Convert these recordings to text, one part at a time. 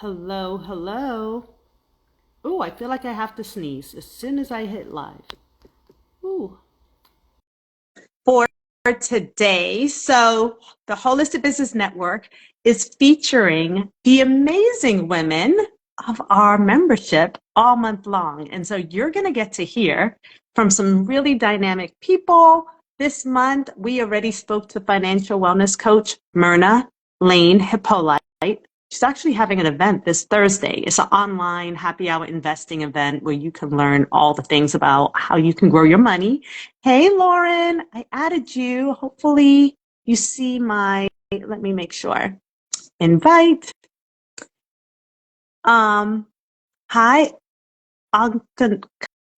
Hello, hello. Ooh, I feel like I have to sneeze as soon as I hit live. Ooh. For today, so the Holistic Business Network is featuring the amazing women of our membership all month long. And so you're going to get to hear from some really dynamic people. This month, we already spoke to financial wellness coach Myrna Lane Hippolyte. She's actually having an event this Thursday. It's an online happy hour investing event where you can learn all the things about how you can grow your money. Hey, Lauren, I added you. Hopefully you see let me make sure. Invite. Um, Hi,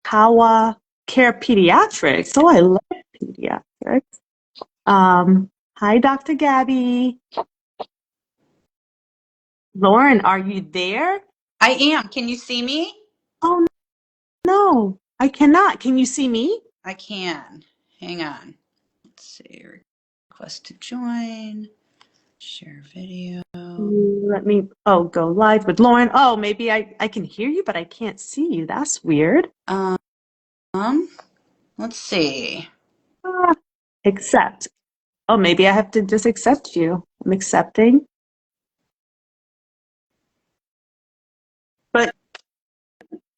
Kawa Care Pediatrics. Oh, I love pediatrics. Hi, Dr. Gabby. Lauren, are you there? I am. Can you see me? Oh, no, I cannot. Can you see me? I can. Hang on. Let's see. Request to join. Share video. Let me, go live with Lauren. Oh, maybe I can hear you, but I can't see you. That's weird. Um, let's see. Ah, accept. Oh, maybe I have to just accept you. I'm accepting. But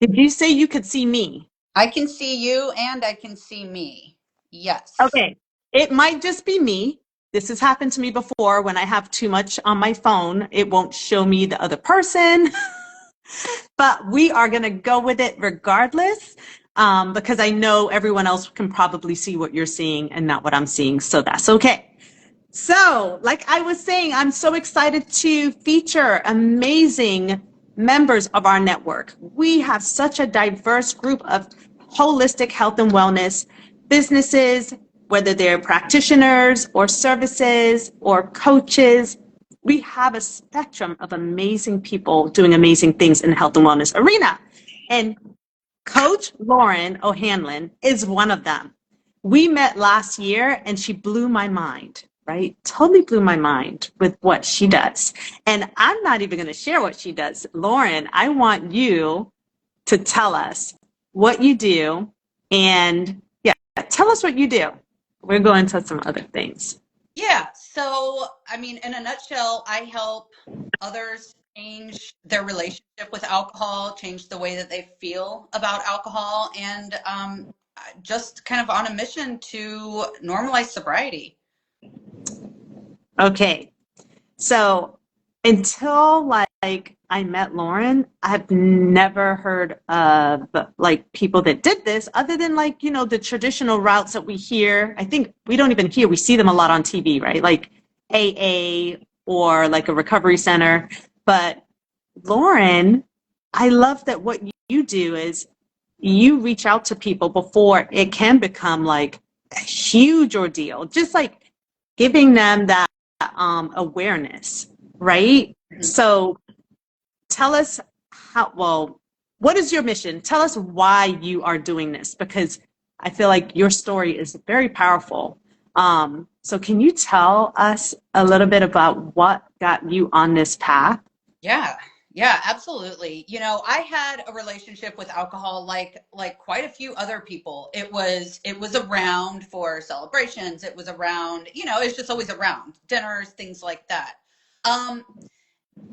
did you say you could see me? I can see you and I can see me. Yes. Okay. It might just be me. This has happened to me before when I have too much on my phone. It won't show me the other person. But we are going to go with it regardless, because I know everyone else can probably see what you're seeing and not what I'm seeing. So that's okay. So, like I was saying, I'm so excited to feature amazing members of our network. We have such a diverse group of holistic health and wellness businesses, whether they're practitioners or services or coaches. We have a spectrum of amazing people doing amazing things in the health and wellness arena. And Coach Lauren O'Hanlon is one of them. We met last year and she blew my mind, right? Totally blew my mind with what she does. And I'm not even going to share what she does. Lauren, I want you to tell us what you do. And yeah, tell us what you do. We're going to some other things. Yeah. So, I mean, in a nutshell, I help others change their relationship with alcohol, change the way that they feel about alcohol, and just kind of on a mission to normalize sobriety. Okay. So until like I met Lauren, I've never heard of like people that did this other than like, the traditional routes that we hear. I think we don't even hear, we see them a lot on TV, right? Like AA or like a recovery center. But Lauren, I love that what you do is you reach out to people before it can become like a huge ordeal, just like giving them that awareness, right? Mhm. So tell us what is your mission? Tell us why you are doing this because I feel like your story is very powerful. So can you tell us a little bit about what got you on this path? Yeah, yeah, absolutely. I had a relationship with alcohol like quite a few other people. It was around for celebrations. It was around, it's just always around dinners, things like that. Um,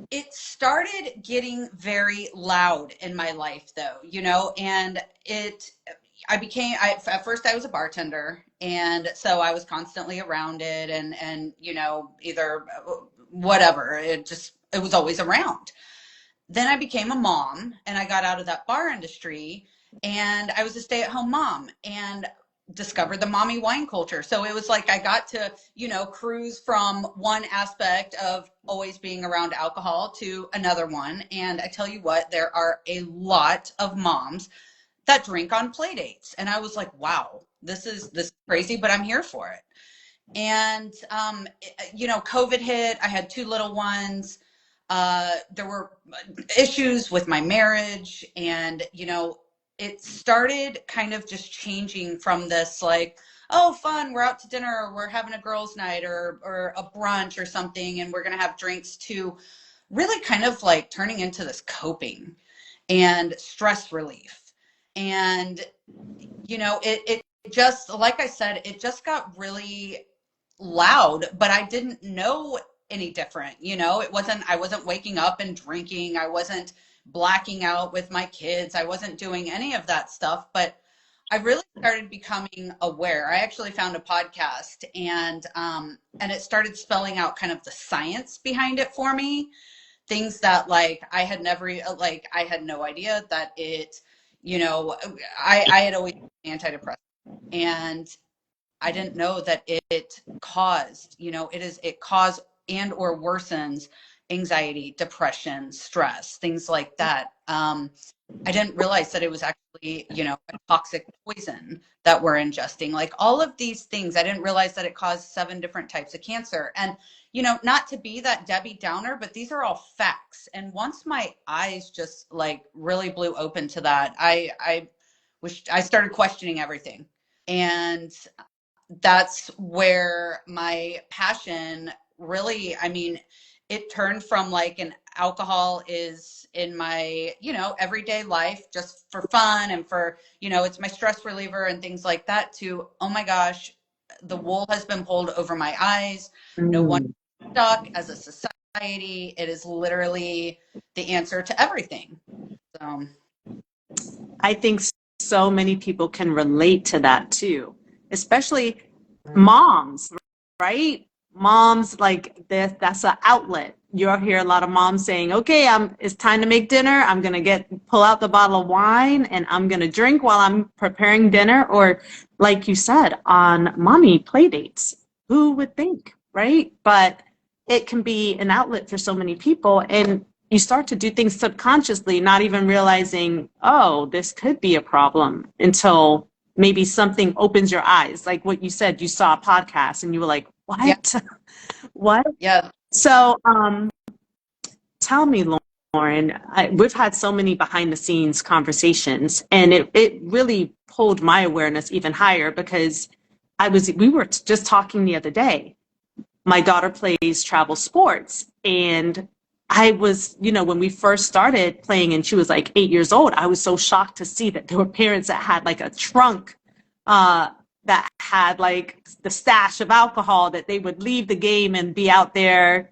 it started getting very loud in my life though, and at first I was a bartender, and so I was constantly around it, and either whatever, it was always around. Then I became a mom and I got out of that bar industry, and I was a stay-at-home mom and discovered the mommy wine culture. So it was like I got to, cruise from one aspect of always being around alcohol to another one. And I tell you what, there are a lot of moms that drink on play dates. And I was like, wow, this is crazy, but I'm here for it. And COVID hit. I had two little ones. There were issues with my marriage, and it started kind of just changing from this like, oh, fun, we're out to dinner, or we're having a girls' night, or a brunch or something, and we're gonna have drinks, to really kind of like turning into this coping and stress relief. And, it just, like I said, it just got really loud, but I didn't know any different. I wasn't waking up and drinking. I wasn't blacking out with my kids. I wasn't doing any of that stuff, but I really started becoming aware. I actually found a podcast, and it started spelling out kind of the science behind it for me. Things that like I had never like I had no idea that it, you know, I had always been antidepressant, and I didn't know that it caused, it caused and or worsens anxiety, depression, stress, things like that. I didn't realize that it was actually, a toxic poison that we're ingesting. Like all of these things, I didn't realize that it caused 7 different types of cancer. And, not to be that Debbie Downer, but these are all facts. And once my eyes just like really blew open to that, I started questioning everything. And that's where my passion really, I mean, it turned from like an alcohol is in my, everyday life just for fun and for, it's my stress reliever and things like that to, oh my gosh, the wool has been pulled over my eyes. No one stuck as a society. It is literally the answer to everything. So I think so many people can relate to that too, especially moms, right? Moms, like that's an outlet. You'll hear a lot of moms saying, okay, it's time to make dinner. I'm going to pull out the bottle of wine and I'm going to drink while I'm preparing dinner. Or like you said, on mommy play dates. Who would think, right? But it can be an outlet for so many people. And you start to do things subconsciously, not even realizing, oh, this could be a problem until maybe something opens your eyes. Like what you said, you saw a podcast and you were like, what? yeah. What? Yeah. So tell me, Lauren, we've had so many behind the scenes conversations, and it really pulled my awareness even higher because we were just talking the other day. My daughter plays travel sports, and I was, when we first started playing and she was like 8 years old, I was so shocked to see that there were parents that had like a trunk that had like the stash of alcohol that they would leave the game and be out there,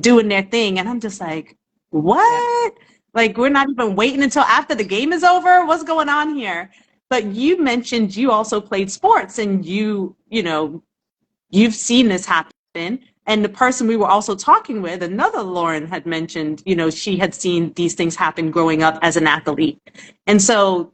doing their thing. And I'm just like, what? Like, we're not even waiting until after the game is over? What's going on here? But you mentioned you also played sports and you've seen this happen. And the person we were also talking with, another Lauren, had mentioned, she had seen these things happen growing up as an athlete. And so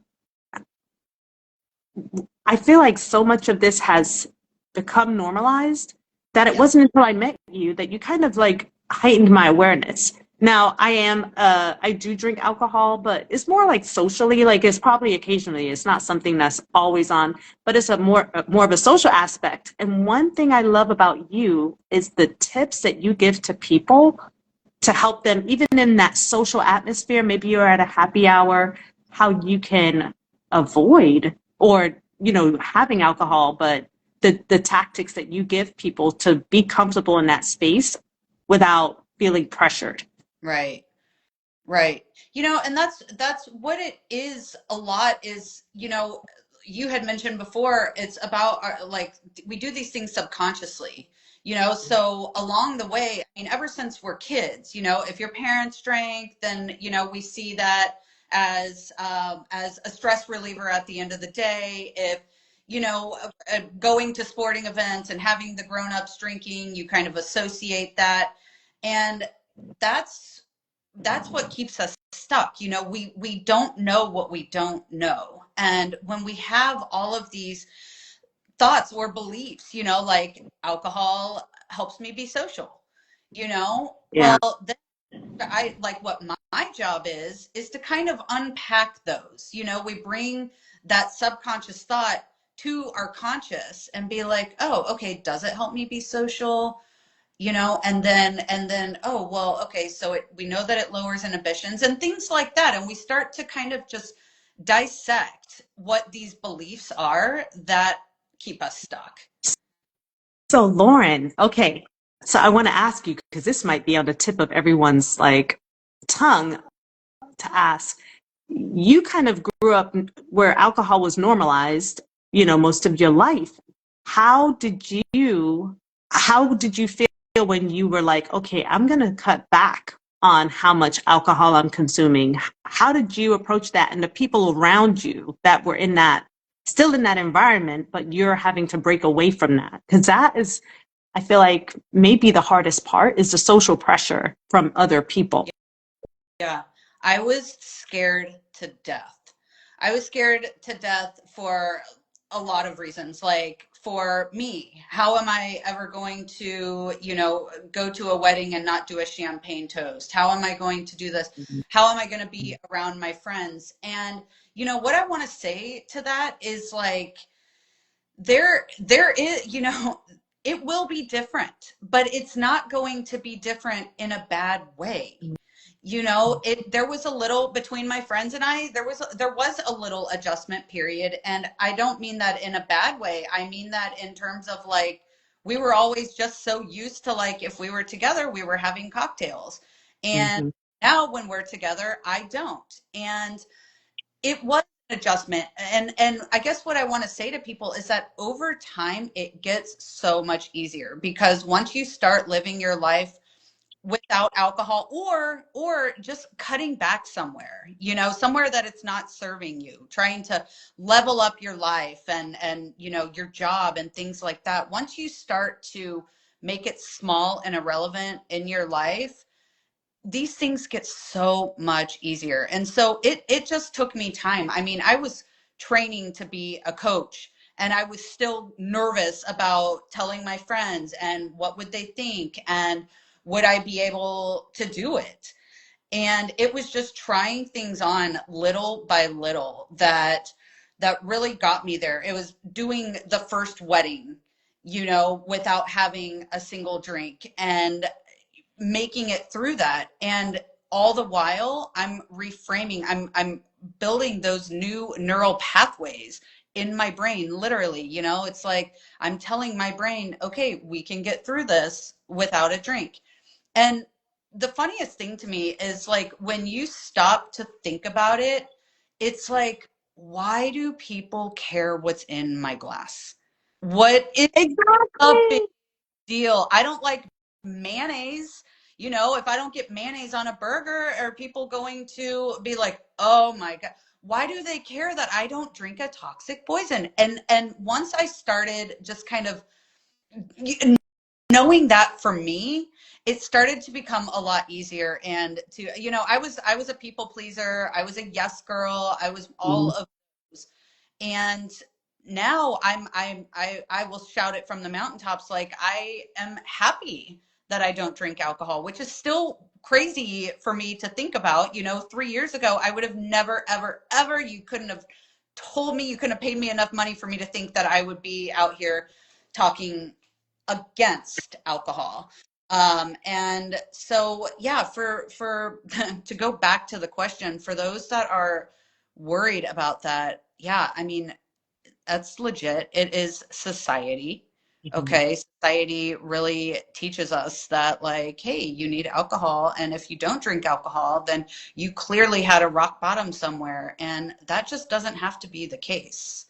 I feel like so much of this has become normalized that it wasn't until I met you that you kind of like heightened my awareness. Now I do drink alcohol, but it's more like socially, like it's probably occasionally, it's not something that's always on, but it's more of a social aspect. And one thing I love about you is the tips that you give to people to help them, even in that social atmosphere. Maybe you're at a happy hour, how you can avoid or, having alcohol, but the tactics that you give people to be comfortable in that space without feeling pressured. Right. Right. And that's what it is a lot is, you had mentioned before, it's about like we do these things subconsciously, so along the way, I mean, ever since we're kids, if your parents drank, then, we see that as a stress reliever at the end of the day. If, going to sporting events and having the grown-ups drinking, you kind of associate that. And that's what keeps us stuck. We don't know what we don't know. And when we have all of these thoughts or beliefs, like alcohol helps me be social, Yeah. well, then I like what my job is to kind of unpack those. We bring that subconscious thought to our conscious and be like, oh, okay, does it help me be social? And then, oh, well, okay, so we know that it lowers inhibitions and things like that. And we start to kind of just dissect what these beliefs are that keep us stuck. So Lauren, okay, So I want to ask you, because this might be on the tip of everyone's like tongue to ask. You kind of grew up where alcohol was normalized, most of your life. How did you how did you feel when you were like, okay, I'm going to cut back on how much alcohol I'm consuming? How did you approach that and the people around you that were in that still in that environment, but you're having to break away from that? Because that is, I feel like maybe the hardest part is the social pressure from other people. Yeah, I was scared to death. I was scared to death for a lot of reasons. Like for me, how am I ever going to, go to a wedding and not do a champagne toast? How am I going to do this? How am I going to be around my friends? And what I want to say to that is like there is, it will be different, but it's not going to be different in a bad way. There was a little between my friends and I, there was a little adjustment period, and I don't mean that in a bad way. I mean that in terms of like we were always just so used to, like, if we were together we were having cocktails, and Mm-hmm. now when we're together I don't. And it was an adjustment. And I guess what I want to say to people is that over time it gets so much easier, because once you start living your life without alcohol, or just cutting back somewhere, somewhere that it's not serving you, trying to level up your life and your job and things like that. Once you start to make it small and irrelevant in your life, these things get so much easier. And so it just took me time. I mean, I was training to be a coach, and I was still nervous about telling my friends, and what would they think, and would I be able to do it? And it was just trying things on little by little that really got me there. It was doing the first wedding, without having a single drink, and making it through that. And all the while I'm reframing, I'm building those new neural pathways in my brain, literally. It's like I'm telling my brain, okay, we can get through this without a drink. And the funniest thing to me is, like, when you stop to think about it, it's like, why do people care what's in my glass? What is a big Exactly. deal? I don't like mayonnaise. If I don't get mayonnaise on a burger, are people going to be like, oh my God, why do they care that I don't drink a toxic poison? And once I started just kind of knowing that, for me, it started to become a lot easier. And to, I was a people pleaser, I was a yes girl, I was all of those. And now I will shout it from the mountaintops, like, I am happy that I don't drink alcohol, which is still crazy for me to think about. 3 years ago I would have never, ever, ever, you couldn't have told me, you couldn't have paid me enough money for me to think that I would be out here talking against alcohol. And so, yeah, for to go back to the question, for those that are worried about that, yeah, I mean, that's legit. It is society. Mhm. Okay. Society really teaches us that, like, hey, you need alcohol. And if you don't drink alcohol, then you clearly had a rock bottom somewhere. And that just doesn't have to be the case.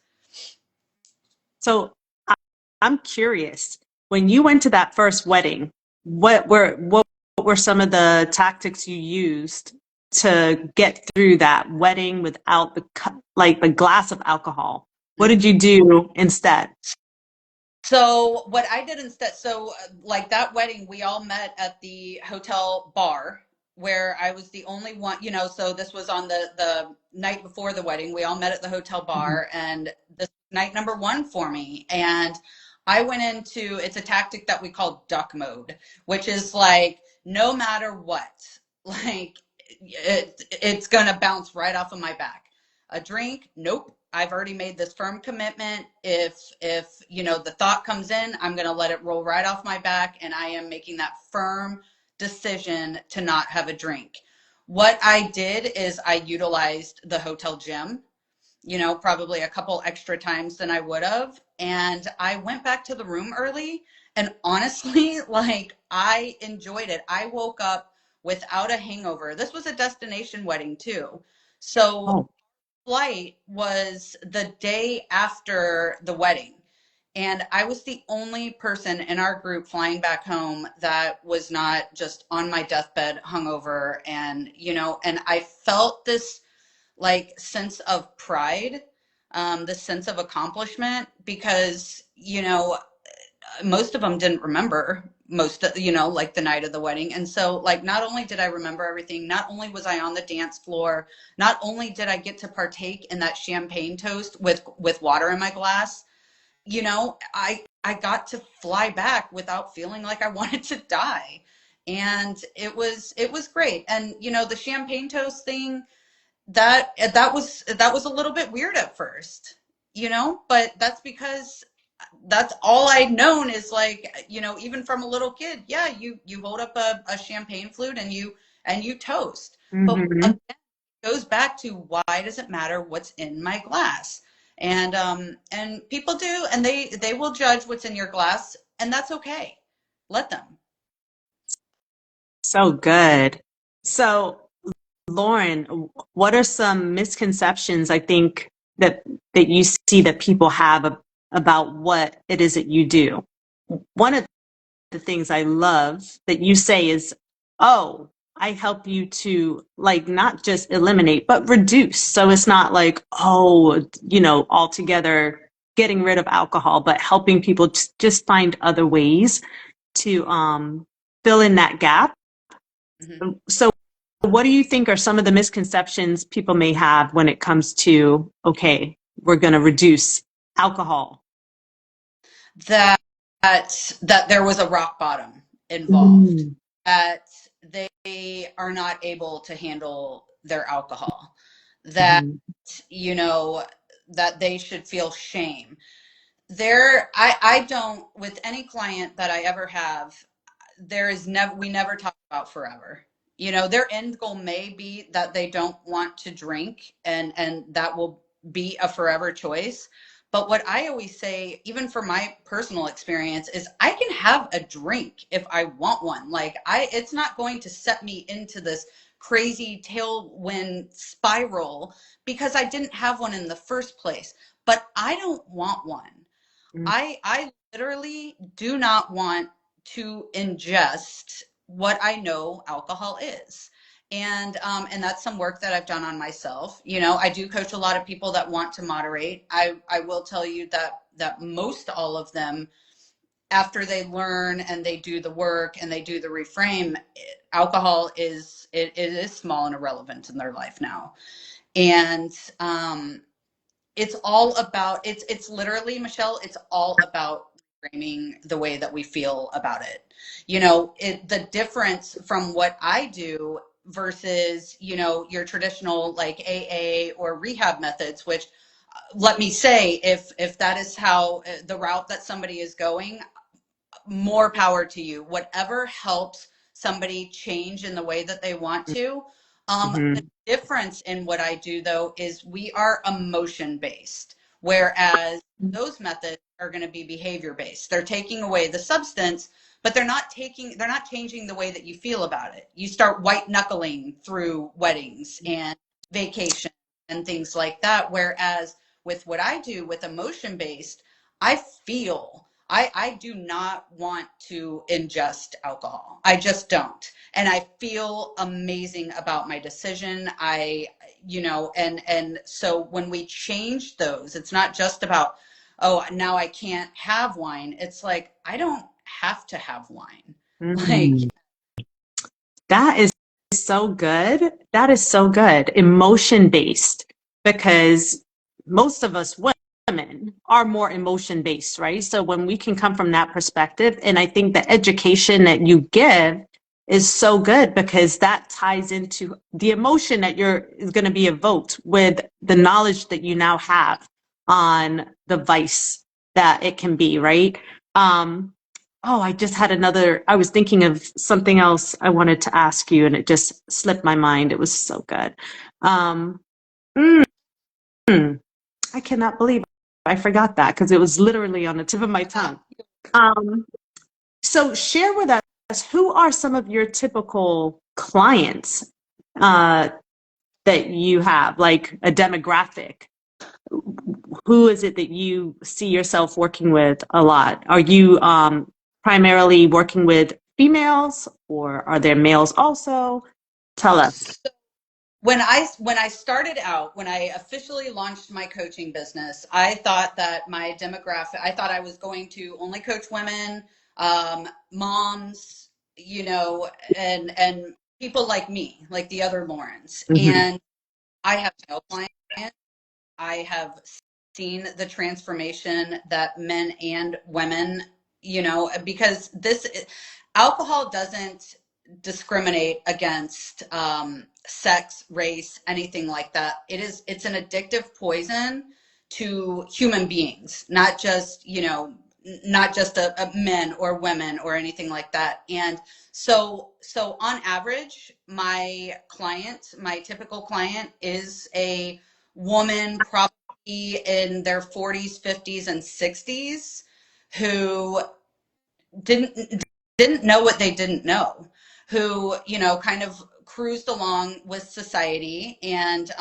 So I- I'm curious, when you went to that first wedding, what were some of the tactics you used to get through that wedding without like the glass of alcohol? What did you do instead? So what I did instead, like that wedding, we all met at the hotel bar, where I was the only one, so this was on the night before the wedding. We all met at the hotel Mhm. bar, and this night number one for me. And I went into, it's a tactic that we call duck mode, which is like, no matter what, like, it's gonna bounce right off of my back. A drink, nope. I've already made this firm commitment. If the thought comes in, I'm going to let it roll right off my back, and I am making that firm decision to not have a drink. What I did is I utilized the hotel gym, probably a couple extra times than I would have, and I went back to the room early, And honestly, like I enjoyed it. I woke up without a hangover. This was a destination wedding too. So Oh, flight was the day after the wedding. And I was the only person in our group flying back home that was not just on my deathbed hungover. And, and I felt this like sense of pride, this sense of accomplishment because, most of them didn't remember like the night of the wedding. And so like not only did I remember everything, not only was I on the dance floor, not only did I get to partake in that champagne toast with water in my glass, I got to fly back without feeling like I wanted to die. And it was great. And the champagne toast thing, that was a little bit weird at first, but that's because that's all I'd known is like, even from a little kid, yeah, you hold up a champagne flute and you toast. But hmm again, it goes back to why does it matter what's in my glass? And people do, and they will judge what's in your glass, and that's okay. Let them. so good. So, Lauren, what are some misconceptions I think that you see that people have about what it is that you do? One of the things I love that you say is, "Oh, I help you to like not just eliminate, but reduce." So it's not like, oh, altogether getting rid of alcohol, but helping people just find other ways to fill in that gap. Mhm. So what do you think are some of the misconceptions people may have when it comes to, okay, we're going to reduce alcohol? that that there was a rock bottom involved, Mm, that they are not able to handle their alcohol, that mhm, you know that they should feel shame. I don't, with any client that I ever have, there is never, we never talk about forever. Their end goal may be that they don't want to drink, and that will be a forever choice. But what I always say, even for my personal experience, is I can have a drink if I want one. Like it's not going to set me into this crazy tailwind spiral because I didn't have one in the first place. But I don't want one. mm, I literally do not want to ingest what I know alcohol is. And that's some work that I've done on myself. I do coach a lot of people that want to moderate. I will tell you that most all of them, after they learn and they do the work and they do the reframe, alcohol it is small and irrelevant in their life now. And it's all about, it's literally, Michelle, it's all about framing the way that we feel about it. The difference from what I do versus, your traditional like AA or rehab methods, which, let me say, if that is how the route that somebody is going, more power to you. Whatever helps somebody change in the way that they want to. The mhm, difference in what I do, though, is we are emotion based, whereas those methods are going to be behavior based. They're taking away the substance, but they're not changing the way that you feel about it. You start white knuckling through weddings and vacation and things like that. Whereas with what I do with emotion based, I feel, I do not want to ingest alcohol. I just don't. And I feel amazing about my decision. And so when we change those, it's not just about, oh, now I can't have wine. It's like, I don't have to have wine. Like, mm. That is so good. That is so good. Emotion based, because most of us women are more emotion based, right? So when we can come from that perspective, and I think the education that you give is so good because that ties into the emotion that you're is going to be evoked with the knowledge that you now have on the vice that it can be, right? Um, Oh, I just had another. I was thinking of something else I wanted to ask you, and it just slipped my mind. It was so good. Um, mm, I cannot believe I forgot that because it was literally on the tip of my tongue. Um, So share with us, who are some of your typical clients uh, that you have, like a demographic? Who is it that you see yourself working with a lot? Are you primarily working with females, or are there males also? Tell us. When I started out, when I officially launched my coaching business, I thought that my demographic, I thought I was going to only coach women, moms, and people like me, like the other Laurens. Mhm. And I have no clients. I have seen the transformation that men and women, because alcohol doesn't discriminate against sex, race, anything like that. It's an addictive poison to human beings, not just, not just a men or women or anything like that. And so on average, my typical client is a woman, probably in their 40s, 50s, and 60s, who didn't didn't know what they didn't know, who kind of cruised along with society. And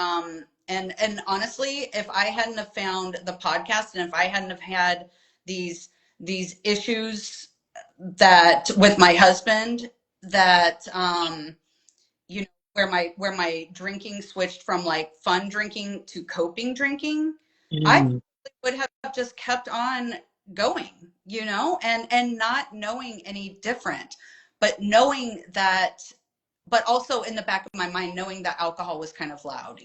honestly, if I hadn't have found the podcast, and if I hadn't have had these issues that with my husband, that where my drinking switched from like fun drinking to coping drinking, I Mm. would have just kept on going, and not knowing any different, but knowing that, but also in the back of my mind, knowing that alcohol was kind of loud,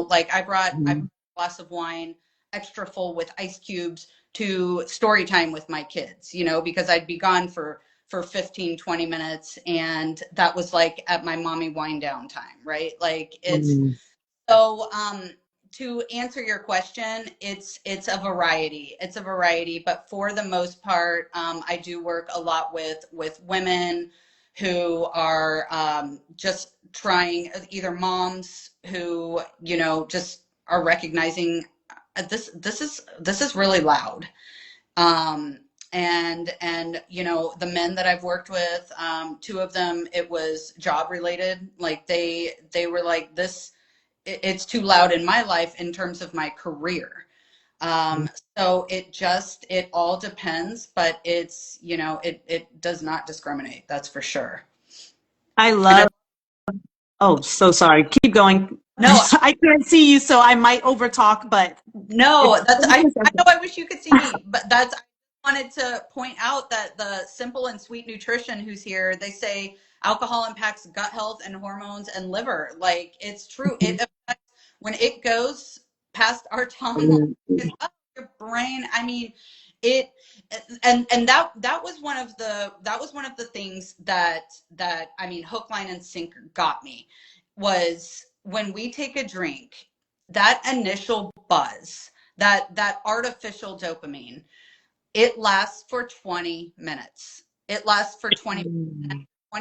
like I brought a glass of wine extra full with ice cubes to story time with my kids, because I'd be gone for 15, 20 minutes. And that was like at my mommy wind down time, right? Like Mm. so, to answer your question, it's a variety. It's a variety, but for the most part, I do work a lot with women who are just trying, either moms who just are recognizing this is really loud. Um, and the men that I've worked with, two of them, it was job related. Like they were like, it's too loud in my life in terms of my career. So it all depends, but it does not discriminate. That's for sure. I And love, oh, so sorry. Keep going. no, I can't see you, so I might overtalk, but no, it's I know, I wish you could see me, but I wanted to point out that the Simple and Sweet Nutrition who's here, they say alcohol impacts gut health and hormones and liver. Like, it's true. It affects, when it goes past our tongue, like, it's up your brain. I mean, it, and that was one of the things that I mean, hook, line, and sinker got me, was when we take a drink, that initial buzz, that artificial dopamine, it lasts for 20 minutes. It lasts for 20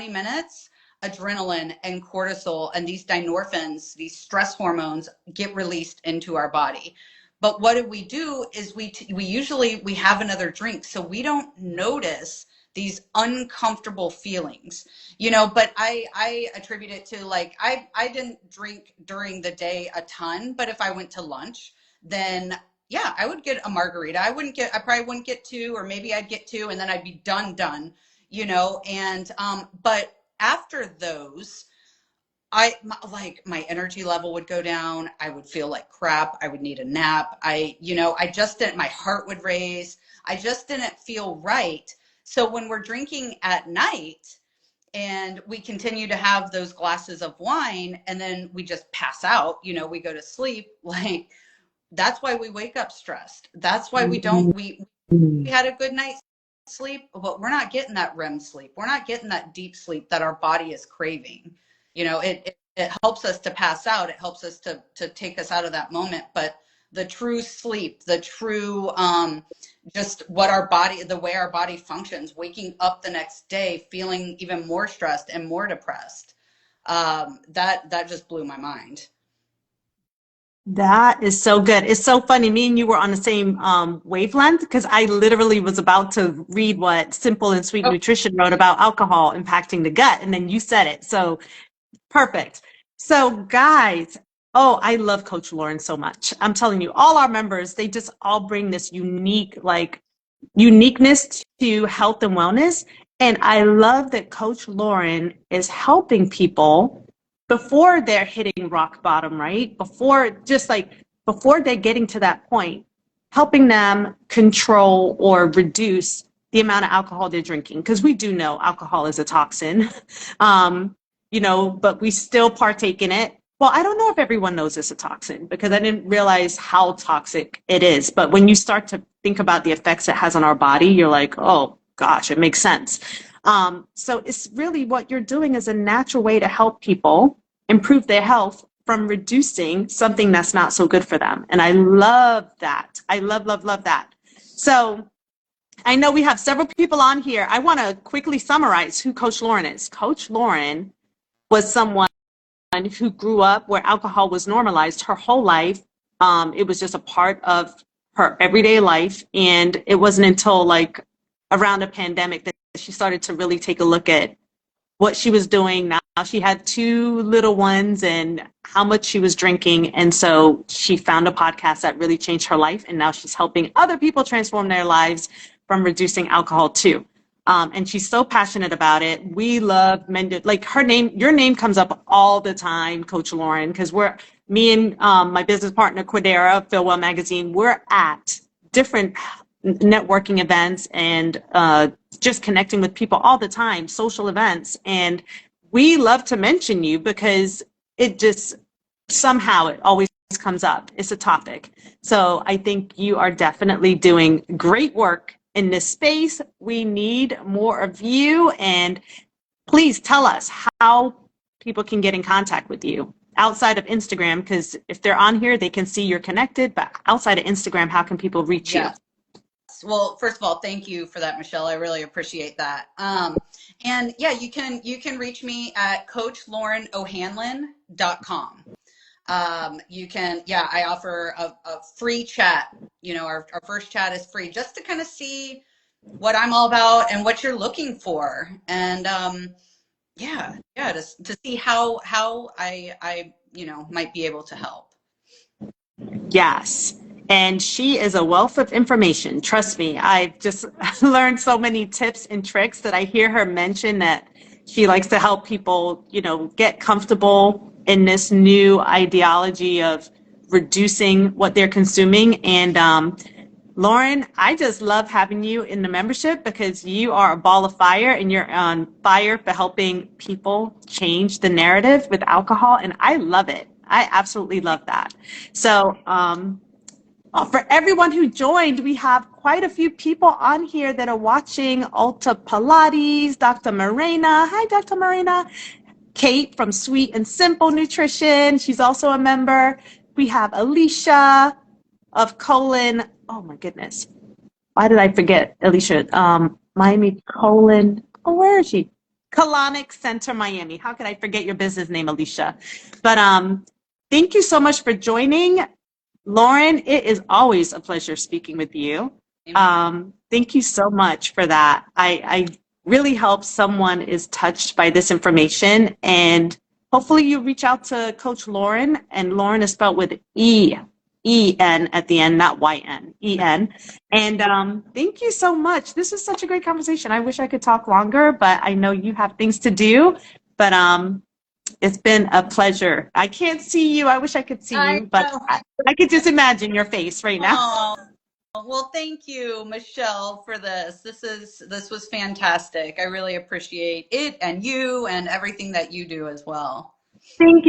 minutes. Adrenaline and cortisol and these dynorphins, these stress hormones, get released into our body. But what do is we usually we have another drink, so we don't notice these uncomfortable feelings, but I attribute it to, like, I didn't drink during the day a ton, but if I went to lunch, then yeah, I would get a margarita. I probably wouldn't get two, or maybe I'd get two and then I'd be done, and but after those, like, my energy level would go down. I would feel like crap. I would need a nap. I just didn't, my heart would raise. I just didn't feel right. So when we're drinking at night and we continue to have those glasses of wine and then we just pass out, we go to sleep, like, that's why we wake up stressed. That's why we had a good night's sleep, but we're not getting that REM sleep. We're not getting that deep sleep that our body is craving. It helps us to pass out. It helps us to take us out of that moment. But the true sleep, the true just the way our body functions, waking up the next day feeling even more stressed and more depressed, that just blew my mind. That is so good. It's so funny. Me and you were on the same wavelength because I literally was about to read what Simple and Sweet Oh, Nutrition wrote about alcohol impacting the gut, and then you said it. So perfect. So guys, oh, I love Coach Lauren so much. I'm telling you, all our members, they just all bring this uniqueness to health and wellness. And I love that Coach Lauren is helping people before they're hitting rock bottom, right? Before they're getting to that point, helping them control or reduce the amount of alcohol they're drinking. Because we do know alcohol is a toxin, but we still partake in it. Well, I don't know if everyone knows it's a toxin because I didn't realize how toxic it is. But when you start to think about the effects it has on our body, you're like, oh gosh, it makes sense. So it's really what you're doing is a natural way to help people improve their health from reducing something that's not so good for them. And I love that. I love, love, love that. So I know we have several people on here. I want to quickly summarize who Coach Lauren is. Coach Lauren was someone who grew up where alcohol was normalized her whole life. It was just a part of her everyday life. And it wasn't until like around the pandemic that she started to really take a look at what she was doing. Now she had 2 little ones and how much she was drinking. And so she found a podcast that really changed her life. And now she's helping other people transform their lives from reducing alcohol too. And she's so passionate about it. We love men, like your name comes up all the time, Coach Lauren, because me and my business partner, Quidera, Feel Well Magazine, we're at different networking events and just connecting with people all the time, social events. And we love to mention you because it just somehow it always comes up. It's a topic. So I think you are definitely doing great work in this space. We need more of you. And please tell us how people can get in contact with you outside of Instagram, because if they're on here, they can see you're connected. But outside of Instagram, how can people reach you? Well, first of all, thank you for that, Michelle. I really appreciate that. And yeah, you can reach me at coachlaurenohanlon.com. I offer a free chat. Our first chat is free just to kind of see what I'm all about and what you're looking for. And to see how I might be able to help. Yes. And she is a wealth of information. Trust me, I've just learned so many tips and tricks that I hear her mention that she likes to help people, get comfortable in this new ideology of reducing what they're consuming. And Lauren, I just love having you in the membership because you are a ball of fire and you're on fire for helping people change the narrative with alcohol. And I love it. I absolutely love that. So, for everyone who joined, we have quite a few people on here that are watching. Ulta Pilates, Dr. Morena. Hi, Dr. Morena. Kate from Sweet and Simple Nutrition. She's also a member. We have Alicia of Colon. Oh my goodness. Why did I forget Alicia? Miami Colon. Oh, where is she? Colonic Center, Miami. How could I forget your business name, Alicia? But thank you so much for joining. Lauren, it is always a pleasure speaking with you. Thank you so much for that. I really hope someone is touched by this information, and hopefully you reach out to Coach Lauren, and Lauren is spelled with E-N at the end, not Y-N, E-N. And thank you so much. This was such a great conversation. I wish I could talk longer, but I know you have things to do. But it's been a pleasure. I can't see you. I wish I could see you, but I could just imagine your face right now. Oh, well, thank you, Michelle, for this. This was fantastic. I really appreciate it and you and everything that you do as well. Thank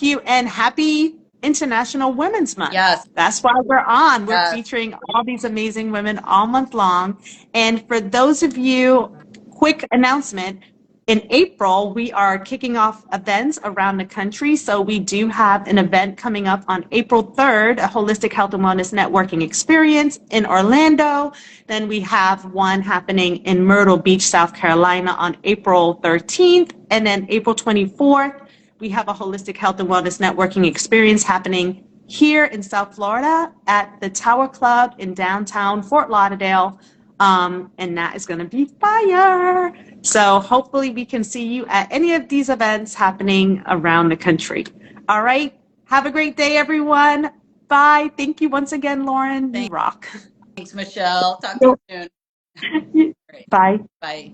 you. And happy International Women's Month. Yes. That's why we're on. We're featuring all these amazing women all month long. And for those of you, quick announcement, in April, we are kicking off events around the country. So we do have an event coming up on April 3rd, a Holistic Health and Wellness Networking Experience in Orlando. Then we have one happening in Myrtle Beach, South Carolina on April 13th. And then April 24th, we have a Holistic Health and Wellness Networking Experience happening here in South Florida at the Tower Club in downtown Fort Lauderdale. And that is going to be fire. So hopefully we can see you at any of these events happening around the country. All right. Have a great day, everyone. Bye. Thank you once again, Lauren. You rock. Thanks, Michelle. Talk to you soon. Bye. Bye.